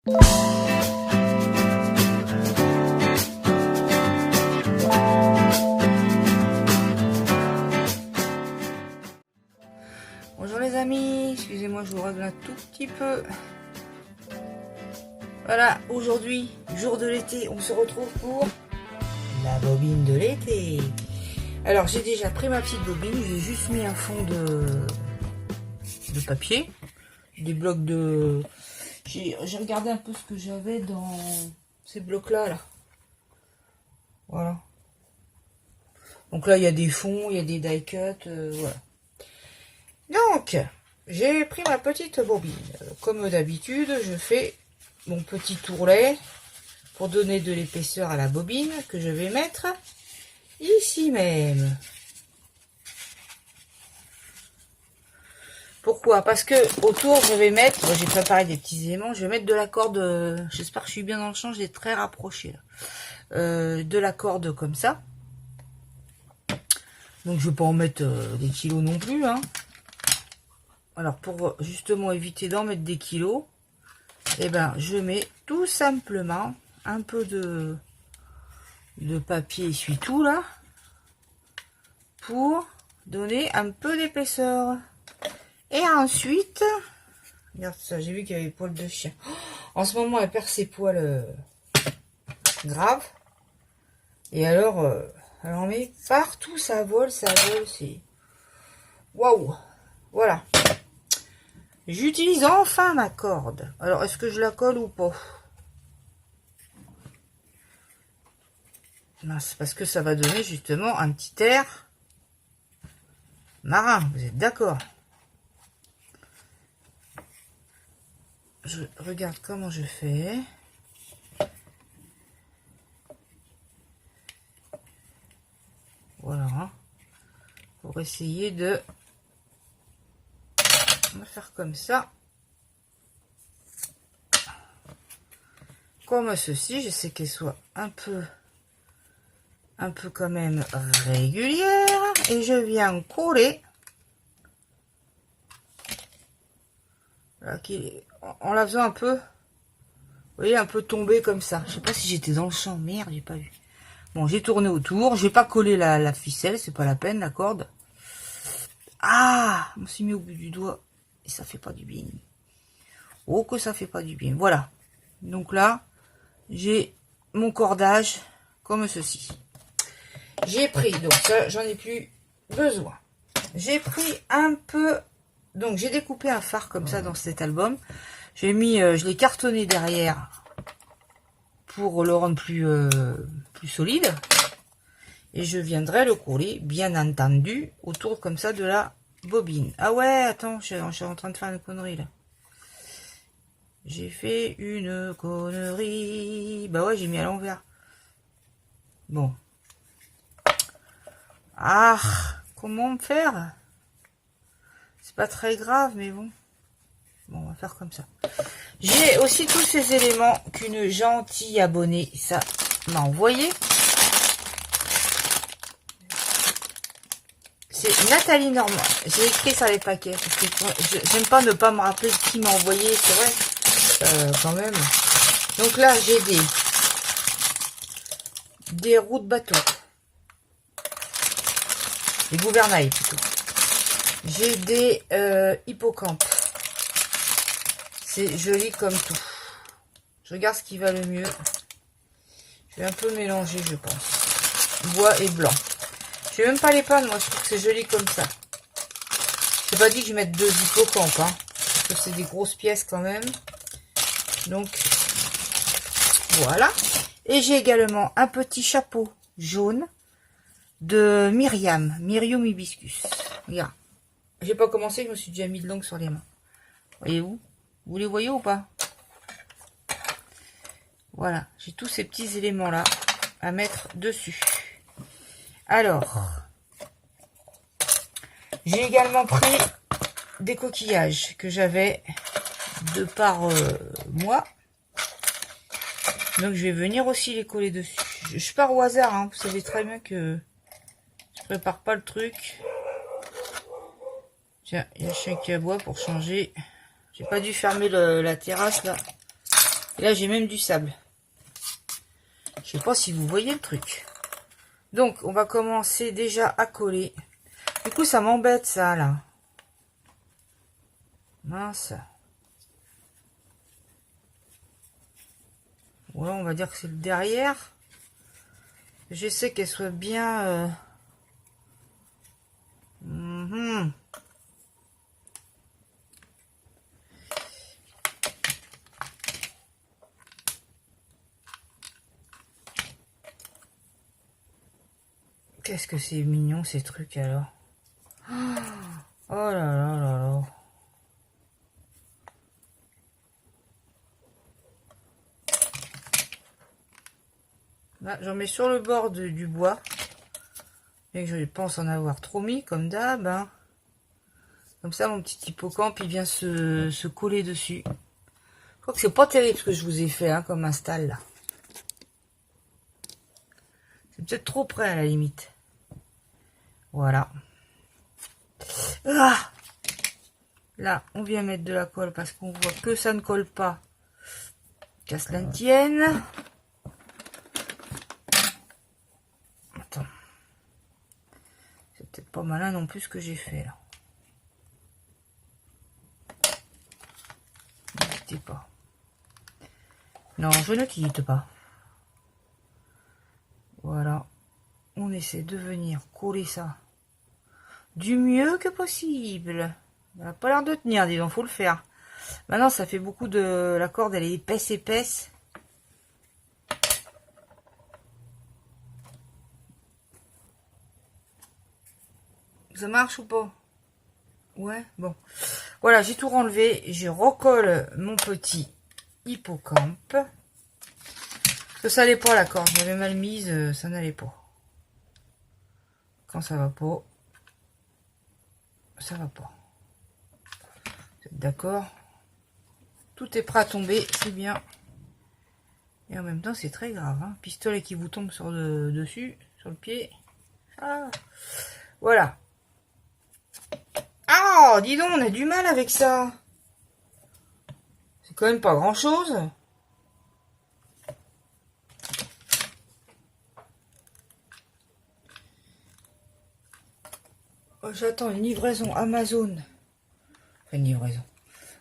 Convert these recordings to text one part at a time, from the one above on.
Bonjour les amis, excusez-moi, je vous règle un tout petit peu. Voilà, aujourd'hui, jour de l'été, on se retrouve pour la bobine de l'été. Alors, j'ai déjà pris ma petite bobine, j'ai juste mis un fond de papier, des blocs de... J'ai regardé un peu ce que j'avais dans ces blocs-là, là. Voilà. Donc là, il y a des fonds, il y a des die cuts, voilà. Donc, j'ai pris ma petite bobine. Comme d'habitude, je fais mon petit tourlet pour donner de l'épaisseur à la bobine que je vais mettre ici même. Pourquoi? Parce que autour, je vais mettre, j'ai préparé des petits éléments, je vais mettre de la corde, j'espère que je suis bien dans le champ, je l'ai très rapproché là. De la corde comme ça. Donc je vais pas en mettre des kilos non plus, hein. Alors pour justement éviter d'en mettre des kilos, eh ben je mets tout simplement un peu de papier essuie-tout là pour donner un peu d'épaisseur. Et ensuite, regarde ça, j'ai vu qu'il y avait des poils de chien. En ce moment, elle perd ses poils graves. Et alors, elle en met partout, ça vole, c'est... Waouh! Voilà. J'utilise enfin ma corde. Alors, est-ce que je la colle ou pas? Non, c'est parce que ça va donner justement un petit air marin. Vous êtes d'accord? Je regarde comment je fais. Voilà. Pour essayer de... On va faire comme ça. Comme ceci. J'essaie qu'elle soit un peu quand même régulière. Et je viens coller. Là, en la faisant un peu... Vous voyez, un peu tomber comme ça. Je sais pas si j'étais dans le champ. Merde, j'ai pas vu. Bon, j'ai tourné autour. J'ai pas collé la ficelle. C'est pas la peine, la corde. Ah, on s'est mis au bout du doigt. Et ça fait pas du bien. Oh, que ça fait pas du bien. Voilà. Donc là, j'ai mon cordage comme ceci. J'ai pris, donc ça, j'en ai plus besoin. J'ai pris un peu... Donc, j'ai découpé un phare comme ça dans cet album. J'ai mis, je l'ai cartonné derrière pour le rendre plus solide. Et je viendrai le coller, bien entendu, autour comme ça de la bobine. Ah ouais, attends, je suis en train de faire une connerie là. J'ai fait une connerie. Bah ouais, j'ai mis à l'envers. Bon. Ah, comment faire? C'est pas très grave, mais bon. Bon, on va faire comme ça. J'ai aussi tous ces éléments qu'une gentille abonnée, ça, m'a envoyé. C'est Nathalie Normand. J'ai écrit ça les paquets. Parce que j'aime pas ne pas me rappeler qui m'a envoyé, c'est vrai. Quand même. Donc là, j'ai des roues de bateau. Des gouvernails plutôt. J'ai des hippocampes. C'est joli comme tout. Je regarde ce qui va le mieux. Je vais un peu mélanger, je pense. Bois et blanc. Je vais même pas les peindre, moi je trouve que c'est joli comme ça. Je n'ai pas dit que je vais mettre 2 hippocampes, hein, parce que c'est des grosses pièces quand même. Donc voilà. Et j'ai également un petit chapeau jaune de Myrium Hibiscus. Regarde. J'ai pas commencé, je me suis déjà mis de l'encre sur les mains. Voyez-vous? Vous les voyez ou pas? Voilà, j'ai tous ces petits éléments là à mettre dessus. Alors, j'ai également pris des coquillages que j'avais de par moi. Donc je vais venir aussi les coller dessus. Je pars au hasard, hein. Vous savez très bien que je prépare pas le truc. Tiens, il y a le chien qui aboie pour changer. J'ai pas dû fermer la terrasse là. Et là, j'ai même du sable. Je sais pas si vous voyez le truc. Donc, on va commencer déjà à coller. Du coup, ça m'embête, ça, là. Mince. Ouais, on va dire que c'est le derrière. J'essaie qu'elle soit bien... Qu'est-ce que c'est mignon, ces trucs, alors. Oh là là là là. Là, j'en mets sur le bord du bois. Et que je pense en avoir trop mis, comme d'hab. Hein. Comme ça, mon petit hippocampe, il vient se coller dessus. Je crois que c'est pas terrible ce que je vous ai fait, hein, comme install, là. C'est peut-être trop près, à la limite. Voilà. Ah, là, on vient mettre de la colle parce qu'on voit que ça ne colle pas. Qu'à cela ne tienne. Attends. C'est peut-être pas malin non plus ce que j'ai fait, là. Ne quittez pas. Non, je ne quitte pas. Voilà. On essaie de venir coller ça du mieux que possible. Ça n'a pas l'air de tenir, dis donc, faut le faire. Maintenant, ça fait beaucoup de... La corde, elle est épaisse. Ça marche ou pas? Ouais, bon. Voilà, j'ai tout renlevé. Je recolle mon petit hippocampe. Parce que ça n'allait pas, la corde. Je l'avais mal mise, ça n'allait pas. Quand ça va pas, ça va pas. Vous êtes d'accord? Tout est prêt à tomber, c'est bien. Et en même temps, c'est très grave. Hein. Pistolet qui vous tombe sur le dessus, sur le pied. Ah. Voilà. Ah, dis donc, on a du mal avec ça. C'est quand même pas grand-chose. Oh, j'attends une livraison Amazon. Enfin, une livraison.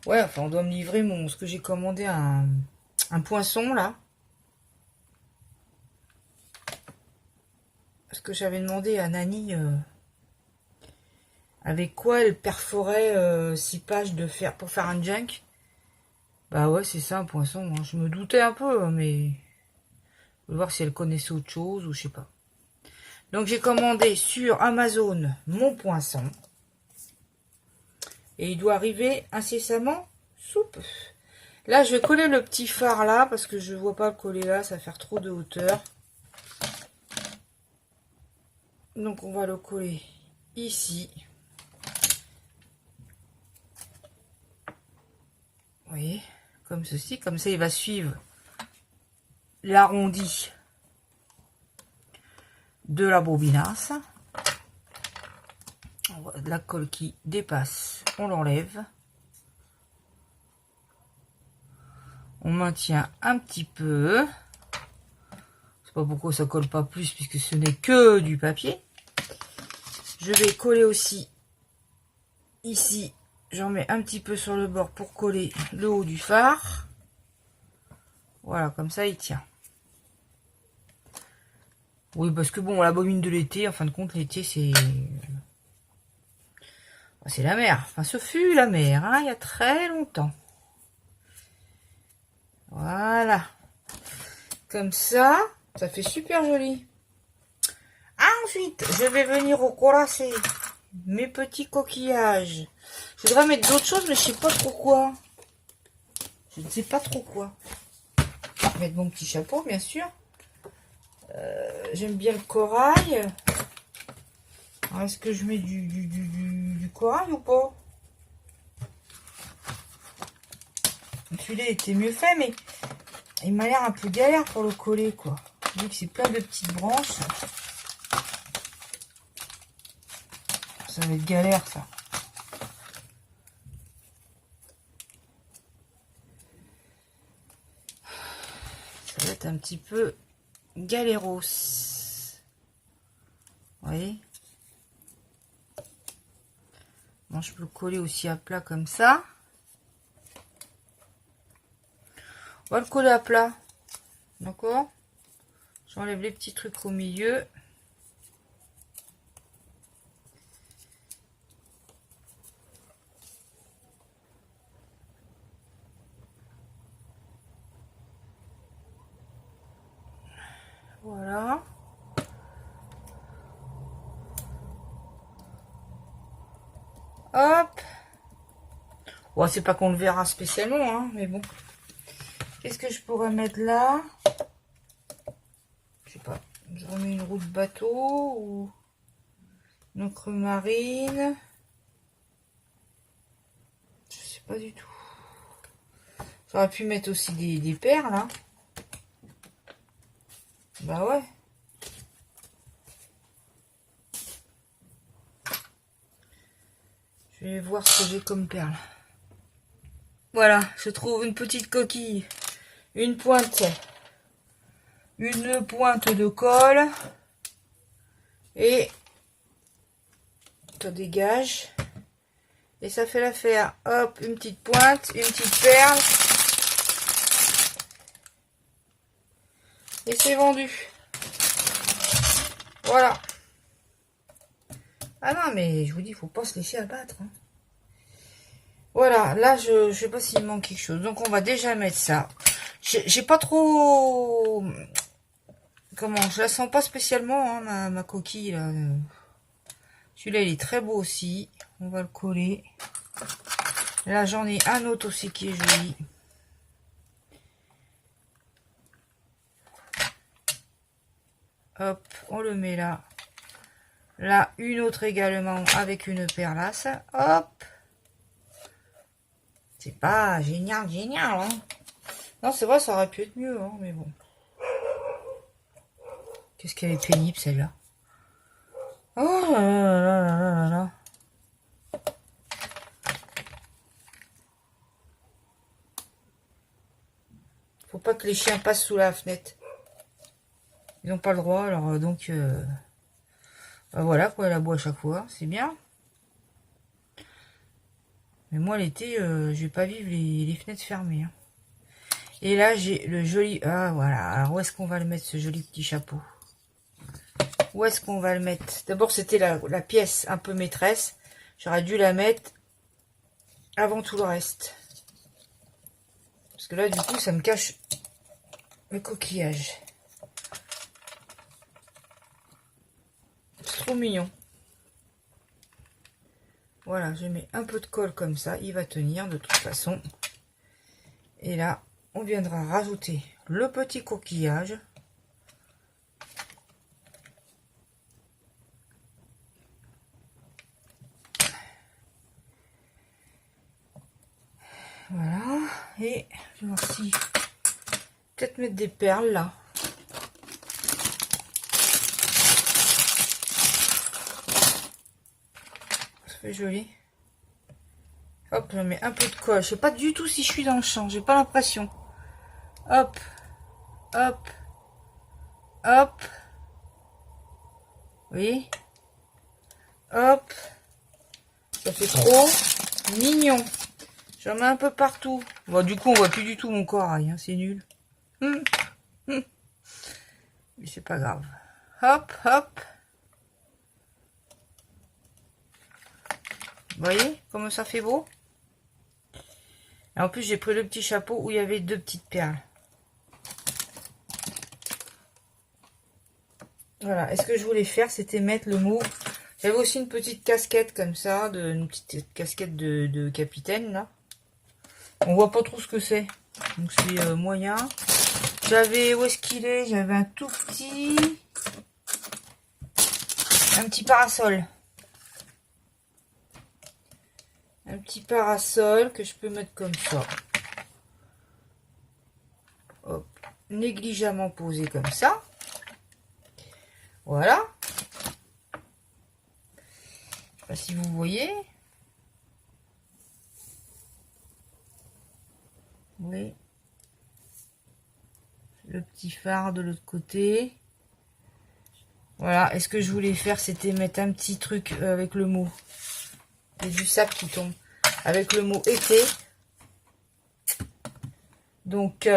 Ouais, enfin, on doit me livrer ce que j'ai commandé, un poinçon, là. Parce que j'avais demandé à Nani avec quoi elle perforait 6 pages pour faire un junk. Bah ouais, c'est ça, un poinçon. Hein. Je me doutais un peu, mais... Je vais voir si elle connaissait autre chose ou je sais pas. Donc, j'ai commandé sur Amazon mon poinçon. Et il doit arriver incessamment sous peu. Là, je vais coller le petit phare là, parce que je ne vois pas le coller là, ça va faire trop de hauteur. Donc, on va le coller ici. Vous voyez, comme ceci. Comme ça, il va suivre l'arrondi de la bobinasse. On voit de la colle qui dépasse, on l'enlève. On maintient un petit peu. Je sais pas pourquoi ça colle pas plus puisque ce n'est que du papier. Je vais coller aussi ici. J'en mets un petit peu sur le bord pour coller le haut du phare. Voilà, comme ça il tient. Oui, parce que bon, la bobine de l'été, en fin de compte, l'été c'est la mer. Enfin, ce fut la mer, hein, il y a très longtemps. Voilà. Comme ça, ça fait super joli. Ensuite, je vais venir recolasser mes petits coquillages. Je voudrais mettre d'autres choses, mais je sais pas trop quoi. Je ne sais pas trop quoi. Je vais mettre mon petit chapeau, bien sûr. J'aime bien le corail. Est-ce que je mets du corail ou pas? Celui-là était mieux fait, mais il m'a l'air un peu galère pour le coller, quoi. Vu que c'est plein de petites branches. Ça va être galère, ça. être un petit peu galéros. Vous voyez? Bon, je peux le coller aussi à plat comme ça. On va le coller à plat. D'accord? J'enlève les petits trucs au milieu. Voilà. Hop. Bon, c'est pas qu'on le verra spécialement, hein, mais bon. Qu'est-ce que je pourrais mettre là? Je sais pas. Je remets une roue de bateau ou une encre marine. Je sais pas du tout. J'aurais pu mettre aussi des perles, hein. Bah ouais. Je vais voir ce que j'ai comme perles. Voilà, je trouve une petite coquille, une pointe de colle et ça dégage et ça fait l'affaire. Hop, une petite pointe, une petite perle et c'est vendu. Voilà. Ah non, mais je vous dis, il faut pas se laisser abattre, hein. Voilà, là je sais pas s'il manque quelque chose, donc on va déjà mettre ça. J'ai pas trop, comment, je la sens pas spécialement, hein, ma coquille là. Celui-là il est très beau aussi, on va le coller. Là j'en ai un autre aussi qui est joli. Hop, on le met là. Là une autre également avec une perlasse. Hop. C'est pas génial, hein. Non, c'est vrai, ça aurait pu être mieux, hein, mais bon. Qu'est-ce qu'elle est pénible, celle-là. Oh là là là là là là. Faut pas que les chiens passent sous la fenêtre. Ils n'ont pas le droit, alors donc... bah voilà, quoi, elle aboie à chaque fois, c'est bien. Mais moi, l'été, je vais pas vivre les fenêtres fermées, hein. Et là, j'ai le joli... Ah, voilà. Alors, où est-ce qu'on va le mettre, ce joli petit chapeau? Où est-ce qu'on va le mettre? D'abord, c'était la pièce un peu maîtresse. J'aurais dû la mettre avant tout le reste. Parce que là, du coup, ça me cache le coquillage. C'est trop mignon. Voilà, je mets un peu de colle comme ça. Il va tenir de toute façon. Et là, on viendra rajouter le petit coquillage. Voilà. Et je vais voir si... peut-être mettre des perles là. Ça fait joli. Hop, je mets un peu de colle. Je sais pas du tout si je suis dans le champ. J'ai pas l'impression. Hop. Hop. Hop. Oui. Hop. Ça fait trop mignon. J'en mets un peu partout. Bon, du coup, on voit plus du tout mon corail, hein, c'est nul. Mais c'est pas grave. Hop, hop. Vous voyez comment ça fait beau? Et en plus, j'ai pris le petit chapeau où il y avait deux petites perles. Voilà. Et ce que je voulais faire, c'était mettre le mot. J'avais aussi une petite casquette comme ça, une petite casquette de capitaine là. On voit pas trop ce que c'est, donc c'est moyen. J'avais, où est-ce qu'il est? J'avais un tout petit, un petit parasol. Un petit parasol que je peux mettre comme ça. Hop, négligemment posé comme ça. Voilà. Je sais pas si vous voyez. Oui. le petit phare de l'autre côté. Voilà, et ce que je voulais faire, c'était mettre un petit truc avec le mot. Il y a du sable qui tombe. Avec le mot été. Donc,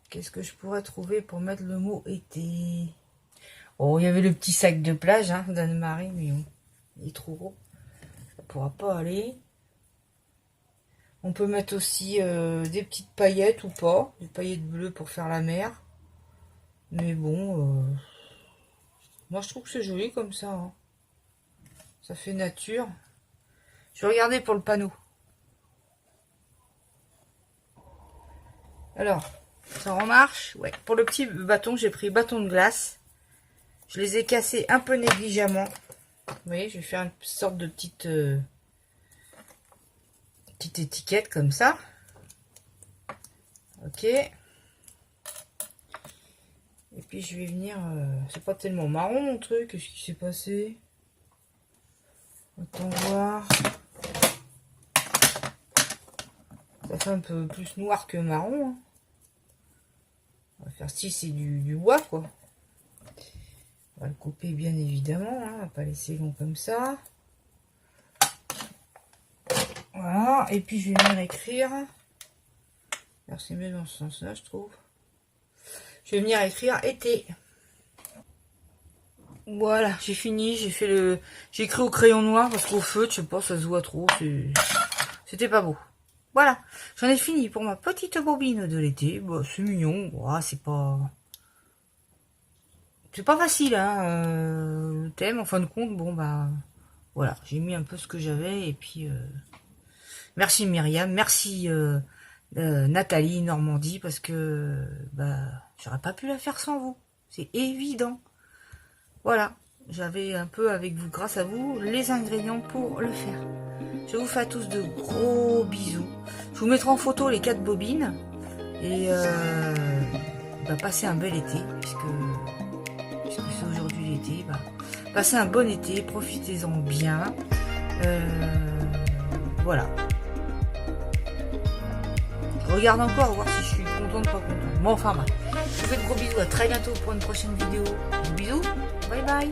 qu'est-ce que je pourrais trouver pour mettre le mot été? Oh, il y avait le petit sac de plage hein, d'Anne-Marie, mais bon, il est trop gros. Ça pourra pas aller. On peut mettre aussi des petites paillettes ou pas. Des paillettes bleues pour faire la mer. Mais bon, moi je trouve que c'est joli comme ça. Hein. Ça fait nature. Je vais regarder pour le panneau. Alors, ça en marche. Ouais. Pour le petit bâton, j'ai pris bâton de glace. Je les ai cassés un peu négligemment. Vous voyez, je vais faire une sorte de petite étiquette comme ça. Ok. Et puis je vais venir... c'est pas tellement marron mon truc. Qu'est-ce qui s'est passé? Attends voir. Ça fait un peu plus noir que marron. Hein. On va faire style, c'est du bois quoi. On va le couper bien évidemment. Hein. On va pas laisser long comme ça. Voilà. Et puis je vais venir écrire. Alors c'est mieux dans ce sens-là je trouve. Je vais venir écrire été. Voilà, j'ai fini, j'ai écrit au crayon noir parce qu'au feu, je sais pas, ça se voit trop, c'était pas beau. Voilà, j'en ai fini pour ma petite bobine de l'été. Bah, c'est mignon, ouais, c'est pas facile, hein, le thème, en fin de compte, bon bah, voilà, j'ai mis un peu ce que j'avais et puis, merci Myriam, merci Nathalie, Normandie, parce que, bah, j'aurais pas pu la faire sans vous, c'est évident. Voilà, j'avais un peu avec vous, grâce à vous, les ingrédients pour le faire. Je vous fais à tous de gros bisous. Je vous mettrai en photo les 4 bobines. Et bah, passez un bel été, puisque c'est aujourd'hui l'été. Bah, passez un bon été, profitez-en bien. Voilà. Je regarde encore, voir si je suis contente ou pas contente. Bon, enfin, bah, je vous fais de gros bisous. À très bientôt pour une prochaine vidéo. Bisous. Bye bye.